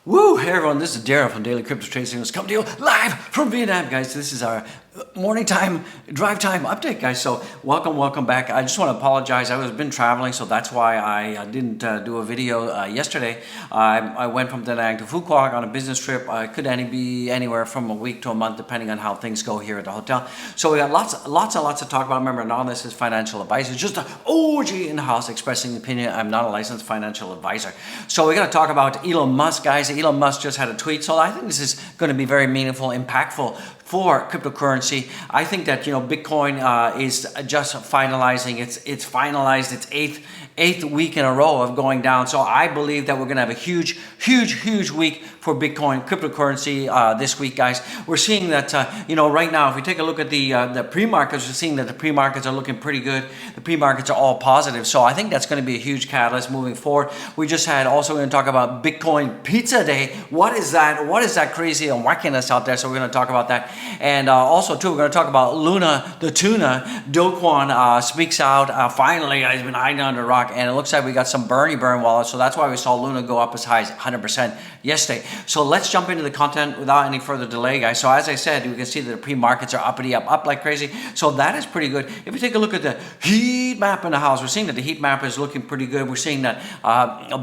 Woo! Hey everyone, this is Darren from Daily Crypto Trade Signals coming to you live from Vietnam, guys. This is our morning time, drive time update, guys. So welcome back. I just want to apologize. I was been traveling, so that's why I didn't do a video yesterday. I went from Da Nang to Phu Quoc on a business trip. I could be anywhere from a week to a month, depending on how things go here at the hotel. So we got lots and lots to talk about. Remember, none of this is financial advice. It's just an OG in the house expressing opinion. I'm not a licensed financial advisor. So we're going to talk about Elon Musk, guys. Elon Musk just had a tweet, so I think this is going to be very meaningful, impactful for cryptocurrency. I think that Bitcoin is just finalizing. It's finalized its eighth week in a row of going down. So I believe that we're going to have a huge week for Bitcoin cryptocurrency this week, guys. We're seeing that right now, if we take a look at the pre-markets, we're seeing that the pre-markets are looking pretty good. The pre-markets are all positive. So I think that's going to be a huge catalyst moving forward. We just had also going to talk about Bitcoin Pizza Day. What is that? What is that crazy and wackiness out there? So we're going to talk about that. And also too, we're going to talk about Luna, the tuna. Dogecoin speaks out. Finally, he's been hiding under a rock, and it looks like we got some burn wallets. So that's why we saw Luna go up as high as 100% yesterday. So let's jump into the content without any further delay, guys. So as I said, you can see that the pre-markets are up like crazy. So that is pretty good. If you take a look at the heat map in the house, we're seeing that the heat map is looking pretty good. We're seeing that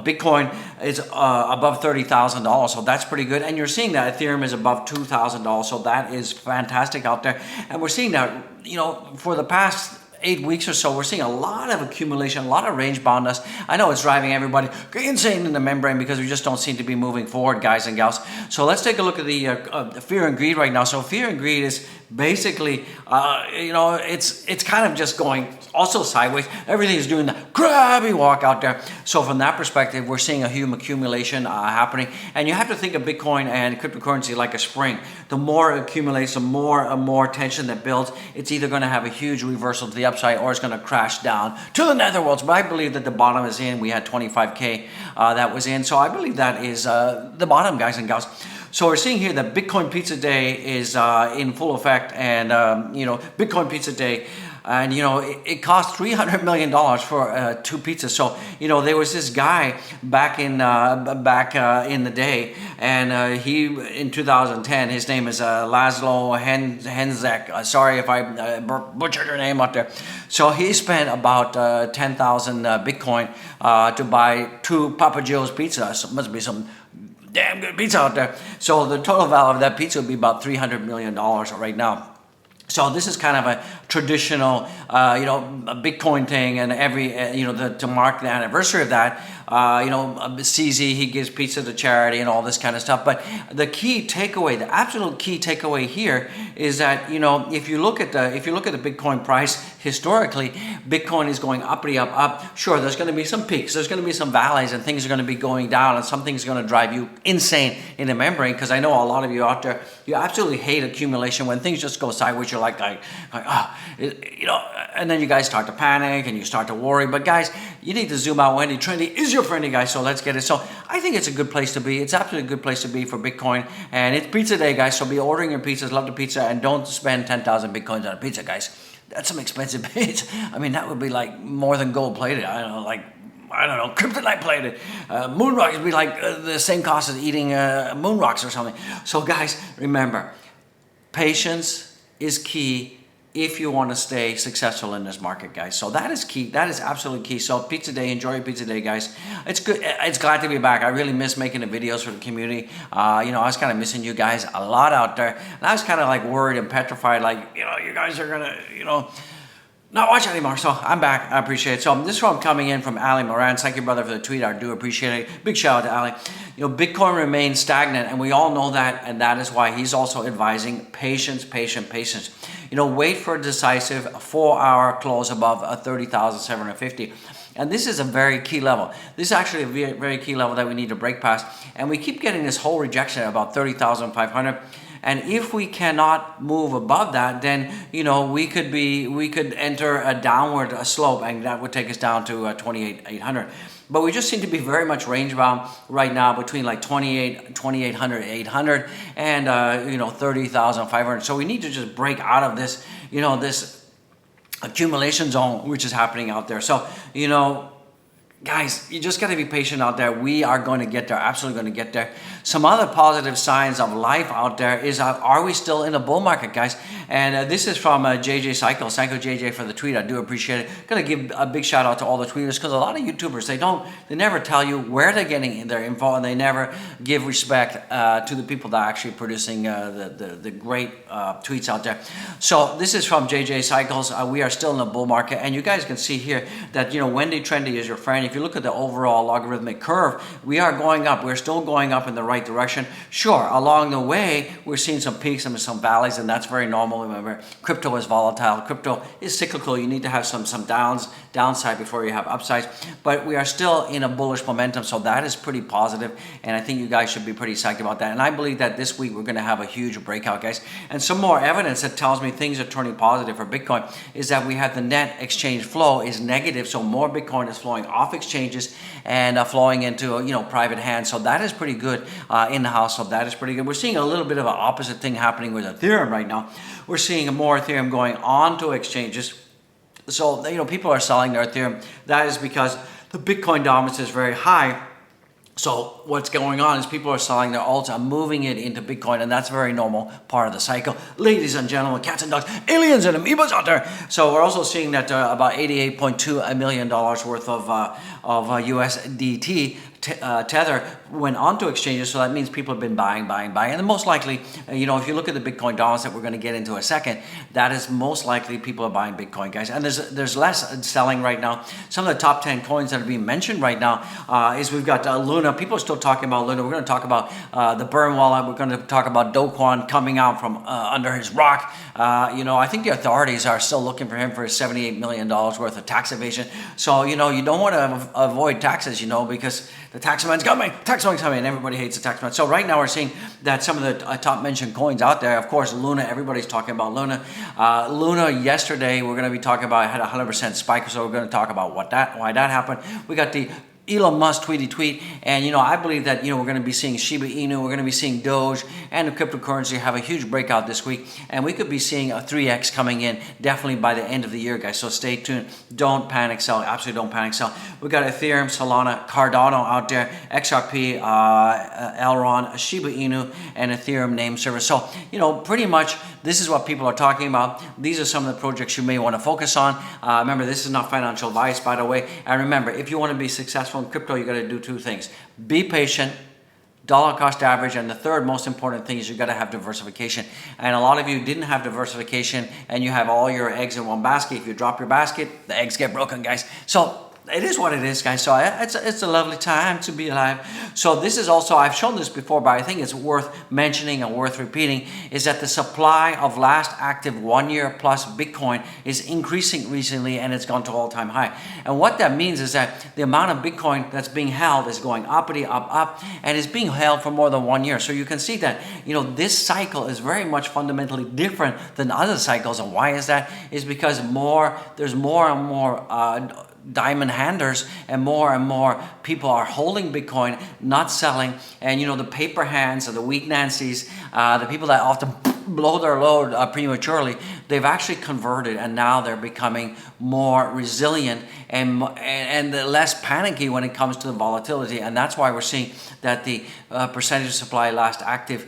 Bitcoin is above $30,000. So that's pretty good. And you're seeing that Ethereum is above $2,000. So that is fantastic out there. And we're seeing that, for the past 8 weeks or so, we're seeing a lot of accumulation, a lot of range boundness. I know it's driving everybody insane in the membrane because we just don't seem to be moving forward, guys and gals. So let's take a look at the fear and greed right now. So fear and greed is basically, it's kind of just going also sideways. Everything is doing the crabby walk out there. So from that perspective, we're seeing a huge accumulation happening. And you have to think of Bitcoin and cryptocurrency like a spring. The more it accumulates, the more tension that builds. It's either going to have a huge reversal to the upside or it's going to crash down to the netherworlds. But I believe that the bottom is in. We had 25K that was in. So I believe that is the bottom, guys and gals. So we're seeing here that Bitcoin Pizza Day is in full effect, and Bitcoin Pizza Day, and it cost $300 million for 2 pizzas. So there was this guy back in the day, and he in 2010, his name is Laszlo Henzek. Sorry if I butchered your name out there. So he spent about 10,000 Bitcoin to buy 2 Papa Joe's pizzas. So must be some damn good pizza out there. So the total value of that pizza would be about $300 million right now. So this is kind of a traditional, a Bitcoin thing, and every, to mark the anniversary of that, CZ, he gives pizza to charity and all this kind of stuff. But the key takeaway, the absolute key takeaway here is that, if you look at the Bitcoin price historically, Bitcoin is going uppity up. Sure, there's going to be some peaks, there's going to be some valleys, and things are going to be going down, and some things are going to drive you insane in the membrane. Because I know a lot of you out there, you absolutely hate accumulation. When things just go sideways, you're like and then you guys start to panic and you start to worry. But guys, you need to zoom out. Wendy Trendy is your friendly, guys. So let's get it. So I think it's a good place to be. It's absolutely a good place to be for Bitcoin. And it's pizza day, guys. So be ordering your pizzas. Love the pizza. And don't spend 10,000 Bitcoins on a pizza, guys. That's some expensive pizza. I mean, that would be like more than gold plated. I don't know, kryptonite plated. Moon rocks would be like the same cost as eating moon rocks or something. So guys, remember, patience is key if you want to stay successful in this market, guys. So that is key. That is absolutely key. So pizza day, enjoy your pizza day, guys. It's good. It's glad to be back. I really miss making the videos for the community. I was kind of missing you guys a lot out there. And I was kind of like worried and petrified, like, you guys are going to, not watch anymore. So I'm back. I appreciate it. So this one coming in from Ali Moran. Thank you, brother, for the tweet. I do appreciate it. Big shout out to Ali. Bitcoin remains stagnant, and we all know that, and that is why he's also advising patience. Wait for a decisive 4-hour close above 30,750. And this is a very key level. This is actually a very, very key level that we need to break past. And we keep getting this whole rejection at about 30,500. And if we cannot move above that, then we could enter a downward slope, and that would take us down to 28,800. But we just seem to be very much range bound right now between like 2,800, 800, and 30,500. So we need to just break out of this, this accumulation zone which is happening out there. So guys, you just got to be patient out there. We are going to get there, absolutely going to get there. Some other positive signs of life out there is, are we still in a bull market, guys? And this is from JJ Cycles. Thank you, JJ, for the tweet. I do appreciate it. Going to give a big shout out to all the tweeters, because a lot of YouTubers, they never tell you where they're getting their info, and they never give respect to the people that are actually producing the great tweets out there. So this is from JJ Cycles. We are still in a bull market, and you guys can see here that, Wendy Trendy is your friend. If you look at the overall logarithmic curve, we are going up. We're still going up in the right direction. Sure, along the way, we're seeing some peaks and some valleys, and that's very normal. Remember, crypto is volatile. Crypto is cyclical. You need to have some downside before you have upsides. But we are still in a bullish momentum, so that is pretty positive, and I think you guys should be pretty psyched about that. And I believe that this week we're going to have a huge breakout, guys. And some more evidence that tells me things are turning positive for Bitcoin is that we have the net exchange flow is negative, so more Bitcoin is flowing off exchanges and flowing into private hands. So that is pretty good in the house. So that is pretty good. We're seeing a little bit of an opposite thing happening with Ethereum right now. We're seeing more Ethereum going onto exchanges. So people are selling their Ethereum. That is because the Bitcoin dominance is very high. So what's going on is people are selling their alts and moving it into Bitcoin, and that's a very normal part of the cycle. Ladies and gentlemen, cats and dogs, aliens and amoebas out there. So we're also seeing that about $88.2 million worth of USDT Tether went onto exchanges, so that means people have been buying. And most likely, if you look at the Bitcoin dollars that we're going to get into a second, that is most likely people are buying Bitcoin, guys. And there's less selling right now. Some of the top 10 coins that are being mentioned right now is we've got Luna. People are still talking about Luna. We're going to talk about the Burn wallet. We're going to talk about Dogecoin coming out from under his rock. I think the authorities are still looking for him for $78 million worth of tax evasion. So, you don't want to avoid taxes, because the taxman's coming, and everybody hates the taxman. So right now we're seeing that some of the top mentioned coins out there, of course, Luna, everybody's talking about Luna. Luna yesterday, we're going to be talking about, had a 100% spike, so we're going to talk about why that happened. We got the Elon Musk tweet, and I believe that we're going to be seeing Shiba Inu, we're going to be seeing Doge, and the cryptocurrency have a huge breakout this week, and we could be seeing a 3x coming in definitely by the end of the year, guys. So stay tuned. Don't panic sell. Absolutely don't panic sell. We got Ethereum, Solana, Cardano out there, XRP, Elrond, Shiba Inu, and Ethereum name service. So pretty much this is what people are talking about. These are some of the projects you may want to focus on. Remember, this is not financial advice, by the way. And remember, if you want to be successful in crypto, you got to do two things: be patient, dollar cost average, and the third most important thing is you got to have diversification. And a lot of you didn't have diversification, and you have all your eggs in one basket. If you drop your basket, the eggs get broken, guys. So it is what it is, guys. So it's a lovely time to be alive. So this is also, I've shown this before, but I think it's worth mentioning and worth repeating, is that the supply of last active 1 year plus Bitcoin is increasing recently, and it's gone to all-time high. And what that means is that the amount of Bitcoin that's being held is going uppity, up, and is being held for more than 1 year. So you can see that, this cycle is very much fundamentally different than other cycles. And why is that? Is because there's more and more diamond handlers, and more people are holding Bitcoin, not selling. And the paper hands, or the weak Nancy's, the people that often blow their load prematurely, they've actually converted, and now they're becoming more resilient and less panicky when it comes to the volatility. And that's why we're seeing that the percentage of supply last active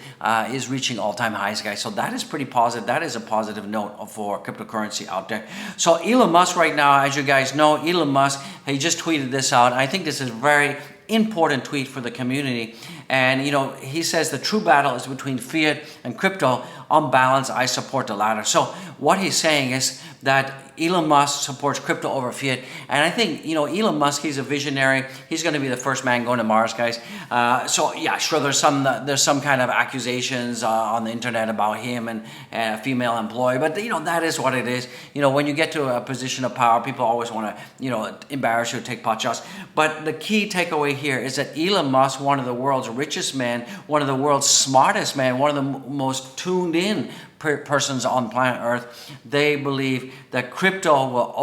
is reaching all-time highs, guys. So that is pretty positive. That is a positive note for cryptocurrency out there. So Elon Musk right now, as you guys know, Elon Musk, he just tweeted this out. I think this is very important tweet for the community. And he says the true battle is between fiat and crypto. On balance, I support the latter. So what he's saying is that Elon Musk supports crypto over fiat. And I think, Elon Musk, he's a visionary. He's going to be the first man going to Mars, guys. So yeah, sure, there's some kind of accusations on the internet about him and a female employee, but that is what it is. When you get to a position of power, people always want to, embarrass you, take pot shots. But the key takeaway here is that Elon Musk, one of the world's richest men, one of the world's smartest men, one of the most tuned in persons on planet Earth, they believe that crypto will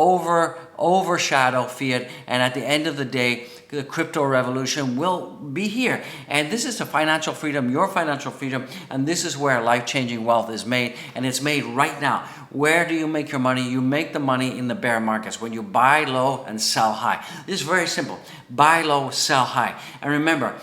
overshadow fiat, and at the end of the day, the crypto revolution will be here. And this is the financial freedom, your financial freedom, and this is where life-changing wealth is made, and it's made right now. Where do you make your money? You make the money in the bear markets when you buy low and sell high. This is very simple. Buy low, sell high. And remember,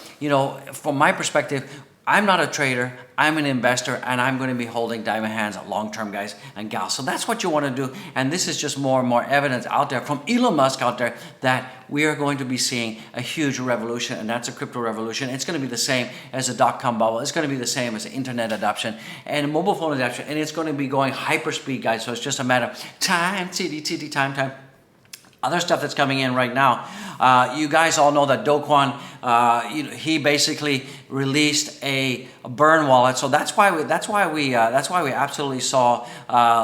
from my perspective, I'm not a trader, I'm an investor, and I'm going to be holding diamond hands long-term, guys and gals. So that's what you want to do. And this is just more and more evidence out there from Elon Musk out there that we are going to be seeing a huge revolution, and that's a crypto revolution. It's going to be the same as the dot-com bubble. It's going to be the same as the internet adoption and mobile phone adoption, and it's going to be going hyperspeed, guys. So it's just a matter of time, time. Other stuff that's coming in right now, you guys all know that Dogecoin, he basically released a burn wallet, so that's why we absolutely saw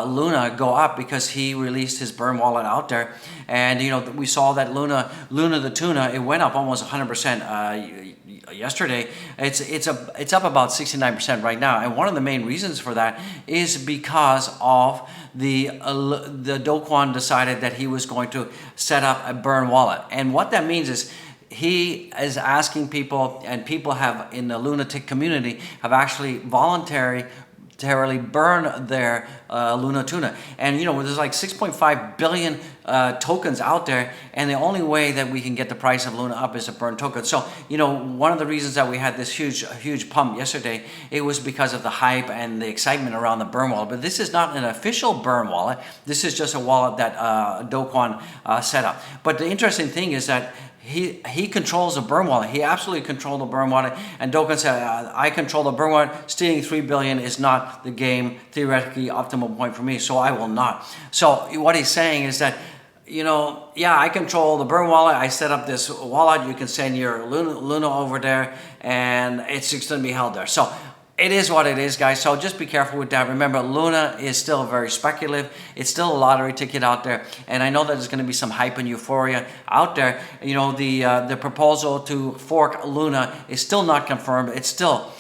Luna go up, because he released his burn wallet out there, and we saw that Luna the tuna, it went up almost 100%. Yesterday, it's up about 69% right now, and one of the main reasons for that is because of the Dogecoin decided that he was going to set up a burn wallet. And what that means is he is asking people, and people have in the lunatic community have actually voluntarily burn their Luna tuna. And there's like 6.5 billion tokens out there, and the only way that we can get the price of Luna up is to burn tokens. So one of the reasons that we had this huge pump yesterday, it was because of the hype and the excitement around the burn wallet. But this is not an official burn wallet. This is just a wallet that Dogecoin set up. But the interesting thing is that he controls the burn wallet. He absolutely controls the burn wallet. And Dogecoin said, I control the burn wallet. Stealing 3 billion is not the game, theoretically optimal point for me, so I will not. So what he's saying is that, yeah, I control the burn wallet. I set up this wallet. You can send your Luna over there, and it's just going to be held there. So it is what it is, guys. So just be careful with that. Remember, Luna is still very speculative. It's still a lottery ticket out there. And I know that there's going to be some hype and euphoria out there. The proposal to fork Luna is still not confirmed. It's still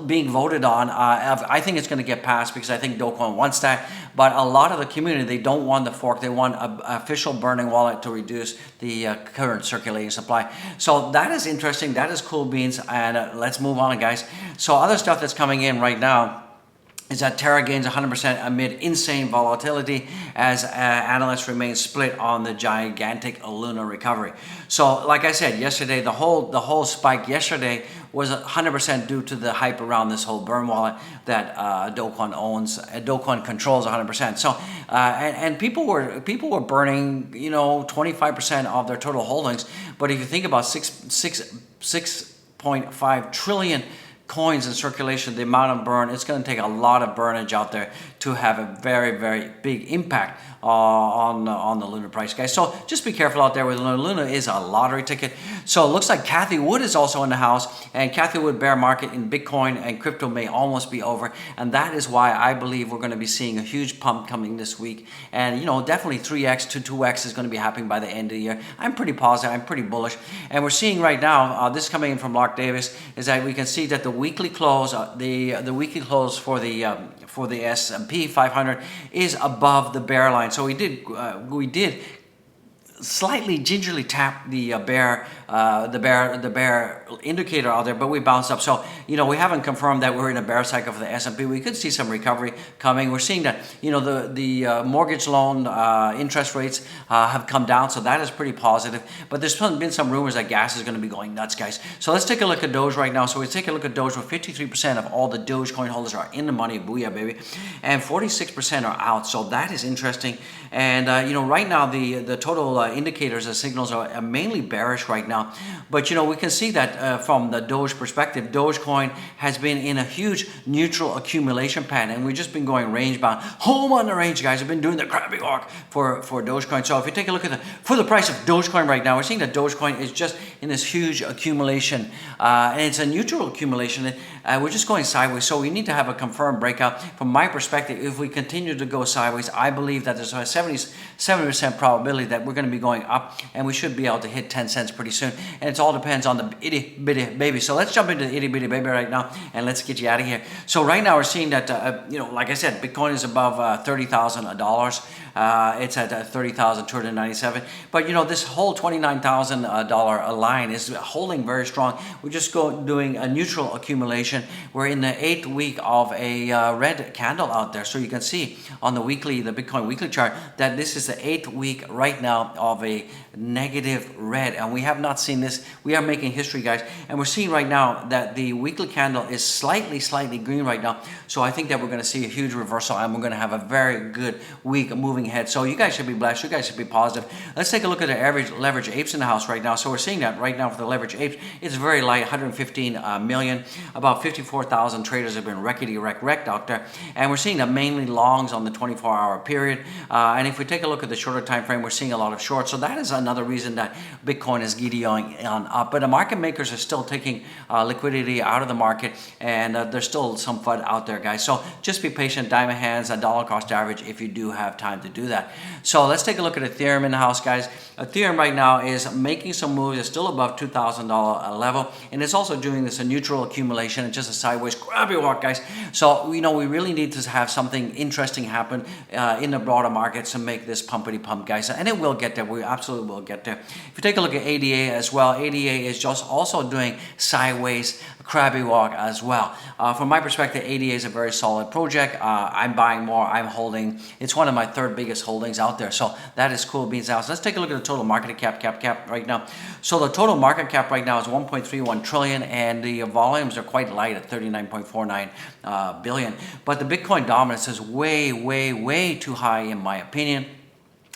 being voted on. I think it's going to get passed because I think Dogecoin wants that. But a lot of the community, they don't want the fork. They want an official burning wallet to reduce the current circulating supply. So that is interesting. That is cool beans. And let's move on, guys. So other stuff that's coming in right now is that Terra gains 100% amid insane volatility as analysts remain split on the gigantic Luna recovery. So like I said yesterday, the whole spike yesterday was 100% due to the hype around this whole burn wallet that Dogecoin owns. Dogecoin controls 100%. So and people were burning 25% of their total holdings. But if you think about 6.5 trillion coins in circulation, the amount of burn, it's going to take a lot of burnage out there to have a very, very big impact on the Luna price, guys. So just be careful out there with Luna. Luna is a lottery ticket. So it looks like Kathy Wood is also in the house, and Kathy Wood bear market in Bitcoin and crypto may almost be over, and that is why I believe we're going to be seeing a huge pump coming this week. And definitely 3x to 2x is going to be happening by the end of the year. I'm pretty positive. I'm pretty bullish. And we're seeing right now, this coming in from Lark Davis, is that we can see that the weekly close, the weekly close for the S&P 500 is above the bear line. So we did slightly gingerly tap the bear indicator out there, but we bounced up. So we haven't confirmed that we're in a bear cycle for the S&P. We could see some recovery coming. We're seeing that the mortgage loan interest rates have come down, so that is pretty positive. But there's been some rumors that gas is going to be going nuts, guys. So let's take a look at Doge right now. So we take a look at Doge, where 53% of all the Dogecoin holders are in the money, booyah baby, and 46% are out. So that is interesting. And right now the total indicators and signals are mainly bearish right now. But we can see that from the Doge perspective, Dogecoin has been in a huge neutral accumulation pattern, and we've just been going range bound, home on the range, guys. We've been doing the crabby walk for Dogecoin. So if you take a look at the price of Dogecoin right now, we're seeing that Dogecoin is just in this huge accumulation, and it's a neutral accumulation. We're just going sideways, so we need to have a confirmed breakout. From my perspective, if we continue to go sideways, I believe that there's a 70% probability that we're going to be going up, and we should be able to hit 10 cents pretty soon. And it all depends on the itty bitty baby. So let's jump into the itty bitty baby right now, and let's get you out of here. So right now we're seeing that like I said, Bitcoin is above $30,000. It's at 30,297. But this whole $29,000 line is holding very strong. We're just doing a neutral accumulation. We're in the 8th week of a red candle out there. So you can see on the Bitcoin weekly chart that this is the 8th week right now of a negative red, and we have not seen this. We are making history, guys, and we're seeing right now that the weekly candle is slightly green right now. So I think that we're going to see a huge reversal, and we're going to have a very good week moving ahead. So you guys should be blessed. You guys should be positive. Let's take a look at the average leverage apes in the house right now. So we're seeing that right now for the leverage apes, it's very light, 115 million. About 54,000 traders have been wrecked out there, and we're seeing that mainly longs on the 24-hour period. And if we take a look at the shorter time frame, we're seeing a lot of shorts. So that is another reason that Bitcoin is giddying on up. But the market makers are still taking liquidity out of the market, and there's still some FUD out there, guys. So just be patient, diamond hands, a dollar cost average if you do have time to do that. So let's take a look at Ethereum in the house, guys. Ethereum right now is making some moves. It's still above $2,000 level, and it's also doing this a neutral accumulation. It's just a sideways grabby walk, guys. So we really need to have something interesting happen in the broader markets to make this pumpity pump, guys, and it will get there. We absolutely will get there. If you take a look at ADA as well, ADA is just also doing sideways crabby walk as well. From my perspective, ADA is a very solid project. I'm buying more. I'm holding. It's one of my third biggest holdings out there. So that is cool beans out. So let's take a look at the total market cap right now. So the total market cap right now is 1.31 trillion, and the volumes are quite light at 39.49 billion. But the Bitcoin dominance is way too high in my opinion.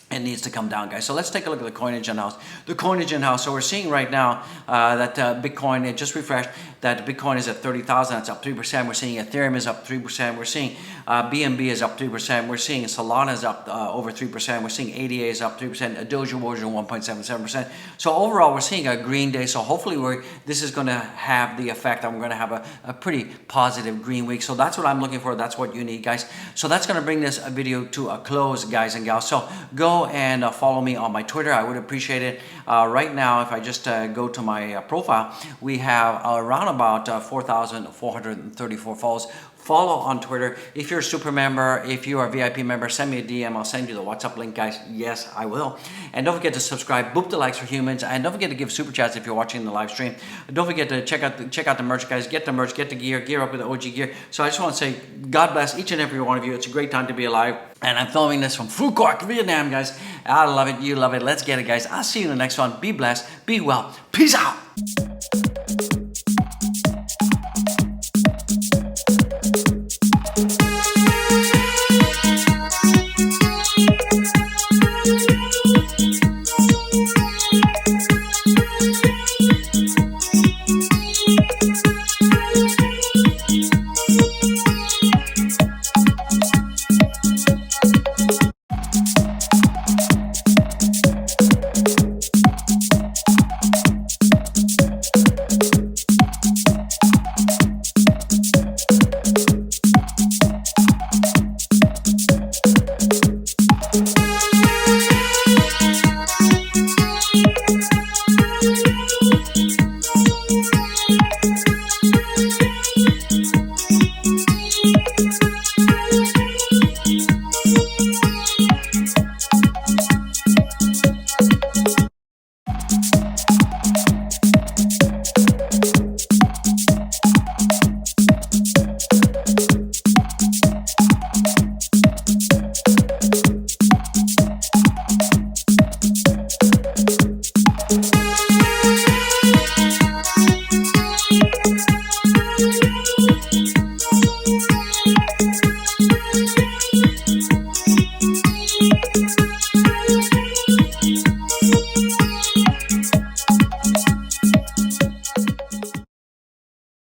It needs to come down, guys. So let's take a look at the coinage in house. The coinage in house. So we're seeing right now that Bitcoin, it just refreshed, that Bitcoin is at 30,000. It's up 3%. We're seeing Ethereum is up 3%. We're seeing BNB is up 3%. We're seeing Solana is up over 3%. We're seeing ADA is up 3%. Doge 1.77%. So overall, we're seeing a green day. So hopefully this is going to have the effect, and we're going to have a pretty positive green week. So that's what I'm looking for. That's what you need, guys. So that's going to bring this video to a close, guys and gals. So go and follow me on my Twitter. I would appreciate it. Right now, if I just go to my profile, we have around about 4,434 follows. Follow on Twitter. If you're a super member, if you are a VIP member, send me a DM. I'll send you the WhatsApp link, guys. Yes, I will. And don't forget to subscribe. Boop the likes for humans. And don't forget to give super chats if you're watching the live stream. Don't forget to check out the merch, guys. Get the merch, get the gear up with the OG gear. So I just want to say God bless each and every one of you. It's a great time to be alive. And I'm filming this from Phu Quoc, Vietnam, guys. I love it. You love it. Let's get it, guys. I'll see you in the next one. Be blessed. Be well. Peace out.